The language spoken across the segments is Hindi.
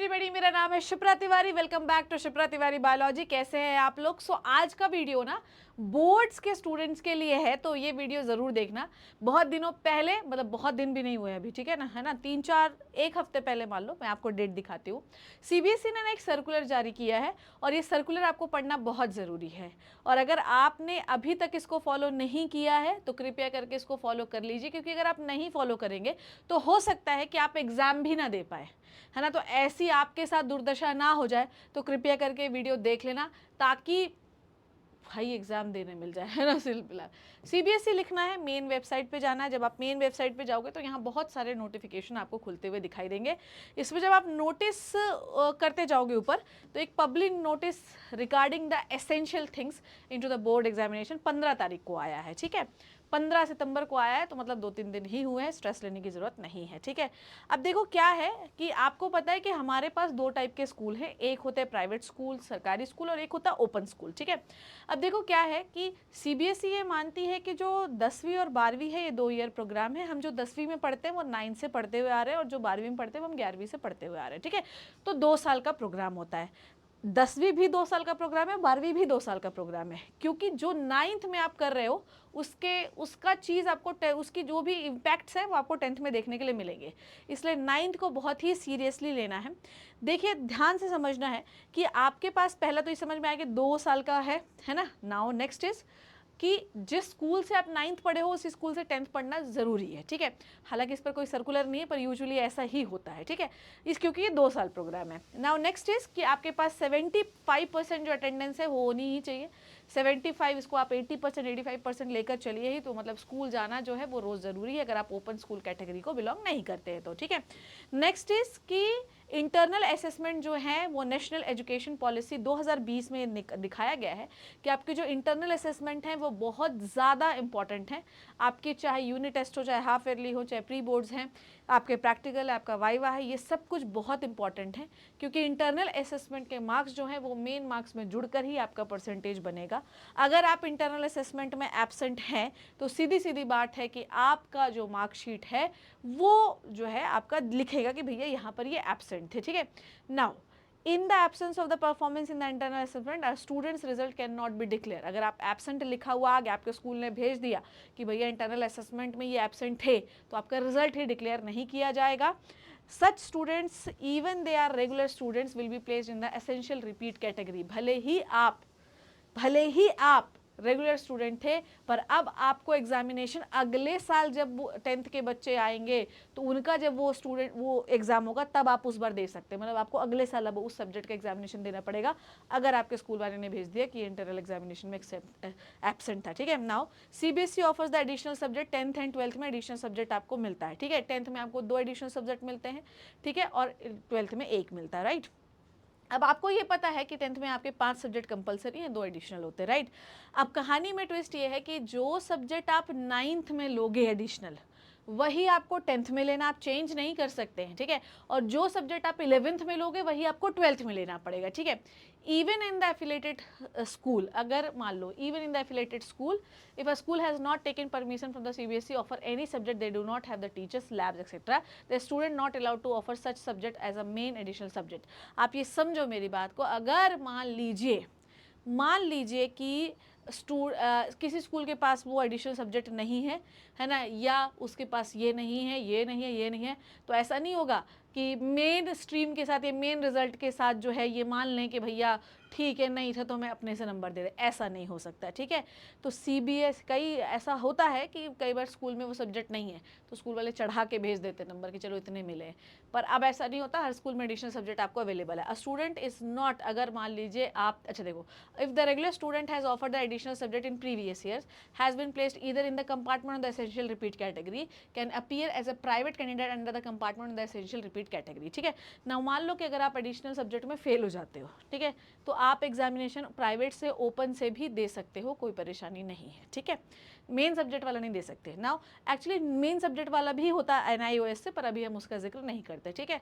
एवरीबॉडी, मेरा नाम है Shipra Tiwari. Welcome back to Shipra Tiwari biology. कैसे हैं आप लोग? आज का वीडियो ना बोर्ड्स के स्टूडेंट्स के लिए है, तो ये वीडियो ज़रूर देखना। बहुत दिनों पहले, मतलब बहुत दिन भी नहीं हुए अभी, ठीक है ना, 1 हफ्ते पहले मान लो, मैं आपको डेट दिखाती हूँ। सीबीएसई ने एक सर्कुलर जारी किया है और ये सर्कुलर आपको पढ़ना बहुत ज़रूरी है। और अगर आपने अभी तक इसको फॉलो नहीं किया है तो कृपया करके इसको फॉलो कर लीजिए, क्योंकि अगर आप नहीं फॉलो करेंगे तो हो सकता है कि आप एग्ज़ाम भी ना दे पाए, है ना। तो ऐसी आपके साथ दुर्दशा ना हो जाए, तो कृपया करके वीडियो देख लेना, ताकि भाई एग्जाम देने मिल जाए, है ना। सिलसिला सीबीएसई लिखना है, मेन वेबसाइट पे जाना है। जब आप मेन वेबसाइट पे जाओगे तो यहाँ बहुत सारे नोटिफिकेशन आपको खुलते हुए दिखाई देंगे। इसमें जब आप नोटिस करते जाओगे ऊपर, तो एक public notice regarding the essential things into the board examination 15 तारीख को आया है, ठीक है। 15 सितंबर को आया है, तो मतलब 2-3 दिन ही हुए हैं, स्ट्रेस लेने की ज़रूरत नहीं है, ठीक है। अब देखो क्या है कि आपको पता है कि हमारे पास 2 टाइप के स्कूल हैं। एक होते हैं प्राइवेट स्कूल, सरकारी स्कूल, और एक होता है ओपन स्कूल, ठीक है। अब देखो क्या है कि सीबीएसई ये मानती है कि जो 10वीं और 12वीं है, ये 2 ईयर प्रोग्राम है। हम जो 10वीं में पढ़ते हैं वो 9 से पढ़ते हुए आ रहे हैं, और जो 12वीं में पढ़ते हैं वो हम 11वीं से पढ़ते हुए आ रहे हैं, ठीक है। तो 2 साल का प्रोग्राम होता है। 10वीं भी 2 साल का प्रोग्राम है, 12वीं भी 2 साल का प्रोग्राम है, क्योंकि जो 9th में आप कर रहे हो उसका चीज़ आपको उसकी जो भी इम्पैक्ट्स है वो आपको 10th में देखने के लिए मिलेंगे। इसलिए 9th को बहुत ही सीरियसली लेना है। देखिए, ध्यान से समझना है कि आपके पास पहला तो ये समझ में आया कि 2 साल का है ना। नाउ नेक्स्ट इज कि जिस स्कूल से आप 9th पढ़े हो उसी स्कूल से 10th पढ़ना ज़रूरी है, ठीक है। हालांकि इस पर कोई सर्कुलर नहीं है, पर यूजुअली ऐसा ही होता है, ठीक है। क्योंकि ये 2 साल प्रोग्राम है। नाउ नेक्स्ट इज कि आपके पास 75% जो अटेंडेंस है वो होनी ही चाहिए। 75, इसको आप 80%, 85% लेकर चलिए ही, तो मतलब स्कूल जाना जो है वो रोज़ ज़रूरी है, अगर आप ओपन स्कूल कैटेगरी को बिलोंग नहीं करते हैं तो, ठीक है। नेक्स्ट इज कि इंटरनल असेसमेंट जो है वो नेशनल एजुकेशन पॉलिसी 2020 में दिखाया गया है कि आपके जो इंटरनल असेसमेंट हैं वो बहुत ज़्यादा इंपॉर्टेंट हैं। आपके चाहे यूनिट टेस्ट हो, चाहे हाफ ईयरली हो, चाहे प्री बोर्ड्स हैं, आपके प्रैक्टिकल, आपका वाइवा है, ये सब कुछ बहुत इंपॉर्टेंट है, क्योंकि इंटरनल असेसमेंट के मार्क्स जो हैं वो मेन मार्क्स में जुड़कर ही आपका परसेंटेज बनेगा। अगर आप इंटरनल असेसमेंट में एब्सेंट हैं तो सीधी सीधी बात है कि आपका जो मार्कशीट है वो जो है आपका लिखेगा कि भैया यहाँ पर ये एब्सेंट थे, ठीक है। Now in the absence of the performance in the internal assessment students result can not be declare. अगर आप एब्सेंट लिखा हुआ आगे, आपके स्कूल ने भेज दिया कि भैया इंटरनल असेसमेंट में ये एब्सेंट थे, तो आपका रिजल्ट ही डिक्लेयर नहीं किया जाएगा। Such students even they are regular students will be placed in the essential repeat category. भले ही आप रेगुलर स्टूडेंट थे, पर अब आपको एग्जामिनेशन अगले साल जब 10th के बच्चे आएंगे तो उनका जब वो एग्जाम होगा तब आप उस बार दे सकते हैं। मतलब आपको अगले साल अब उस सब्जेक्ट का एग्जामिनेशन देना पड़ेगा, अगर आपके स्कूल वाले ने भेज दिया कि इंटरनल एग्जामिनेशन में एब्सेंट था, ठीक है। Now CBSE offers the additional subject 10th and 12th में एडिशनल सब्जेक्ट आपको मिलता है, ठीक है। 10th में आपको 2 एडिशनल सब्जेक्ट मिलते हैं, ठीक है, और 12th में 1 मिलता है, राइट। अब आपको ये पता है कि 10th में आपके 5 सब्जेक्ट कंपलसरी हैं, 2 एडिशनल होते हैं, राइट। अब कहानी में ट्विस्ट ये है कि जो सब्जेक्ट आप 9th में लोगे एडिशनल, वही आपको 10th में लेना, आप चेंज नहीं कर सकते हैं, ठीक है। और जो सब्जेक्ट आप 11th में लोगे वही आपको 12th में लेना पड़ेगा, ठीक है। Even in the affiliated school, अगर मान लो even in the affiliated school, if a school has not taken permission from the CBSE offer any subject, they do not have the teachers, labs etcetera, the student not allowed to offer such subject as a main additional subject. आप ये समझो मेरी बात को, अगर मान लीजिए कि किसी स्कूल के पास वो एडिशनल सब्जेक्ट नहीं है ना, या उसके पास ये नहीं है, ये नहीं है, ये नहीं है, तो ऐसा नहीं होगा कि मेन स्ट्रीम के साथ या मेन रिजल्ट के साथ जो है ये मान लें कि भैया ठीक है, नहीं था तो मैं अपने से नंबर दे दे, ऐसा नहीं हो सकता, ठीक है। तो सीबीएस कई ऐसा होता है कि कई बार स्कूल में वो सब्जेक्ट नहीं है तो स्कूल वाले चढ़ा के भेज देते नंबर कि चलो इतने मिले, पर अब ऐसा नहीं होता, हर स्कूल में एडिशनल सब्जेक्ट आपको अवेलेबल है। अ स्टूडेंट इज नॉट, अगर मान लीजिए आप, अच्छा देखो, if the regular student has offered the additional subject in previous years, has been placed either in the compartment of the essential repeat category, can appear as a private candidate under the compartment of the essential repeat category, ठीक है। now मान लो कि अगर आप एडिशनल सब्जेक्ट में फेल हो जाते हो, ठीक है, तो आप एग्जामिनेशन प्राइवेट से, ओपन से भी दे सकते हो, कोई परेशानी नहीं है, ठीक है। मेन सब्जेक्ट वाला नहीं दे सकते। नाउ एक्चुअली मेन सब्जेक्ट वाला भी होता है एनआईओएस से, पर अभी हम उसका जिक्र नहीं करते, ठीक है।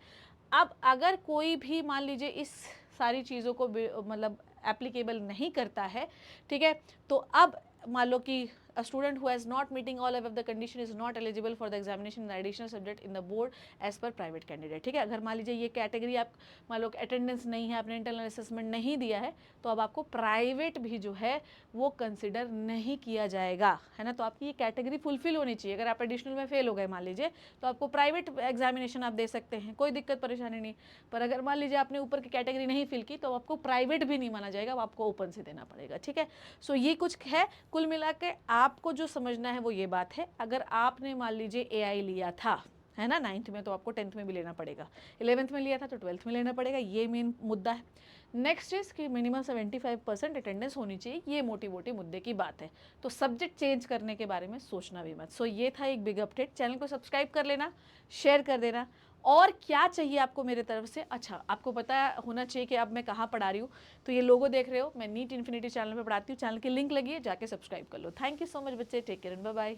अब अगर कोई भी मान लीजिए इस सारी चीज़ों को मतलब एप्लीकेबल नहीं करता है, ठीक है, तो अब मान लो कि a student who has not meeting all above the condition is not eligible for the examination in additional subject in the board as per private candidate। ठीक है, अगर मान लीजिए ये कैटेगरी आप मान लो अटेंडेंस नहीं है, आपने इंटरनल असेसमेंट नहीं दिया है, तो अब आपको प्राइवेट भी जो है वो कंसिडर नहीं किया जाएगा, है ना। तो आपकी ये कैटेगरी फुलफिल होनी चाहिए। अगर आप एडिशनल में फेल हो गए मान लीजिए, तो आपको प्राइवेट एग्जामिनेशन आप दे सकते हैं, कोई दिक्कत परेशानी नहीं। पर अगर मान लीजिए आपने ऊपर की कैटेगरी नहीं फिल की, तो आपको प्राइवेट भी नहीं माना जाएगा, आपको ओपन से देना पड़ेगा। ठीक है, सो ये कुछ है। कुल मिला के आपको जो समझना है वो ये बात है, अगर आपने मान लीजिए AI लिया था, है ना, 9th में, तो आपको 10th में भी लेना पड़ेगा, 11th में लिया था तो 12th में लेना पड़ेगा, ये मेन मुद्दा है। नेक्स्ट इज कि मिनिमम 75% अटेंडेंस होनी चाहिए, ये मोटी मोटी मुद्दे की बात है। तो सब्जेक्ट चेंज करने के बारे में सोचना भी मत। सो ये था एक बिग अपडेट। चैनल को सब्सक्राइब कर लेना, शेयर कर देना। और क्या चाहिए आपको मेरे तरफ से? अच्छा, आपको पता होना चाहिए कि अब मैं कहाँ पढ़ा रही हूँ, तो ये लोगो देख रहे हो, मैं नीट इन्फिनिटी चैनल पे पढ़ाती हूँ, चैनल की लिंक लगी है, जाके सब्सक्राइब कर लो। थैंक यू सो मच बच्चे, take care and bye bye.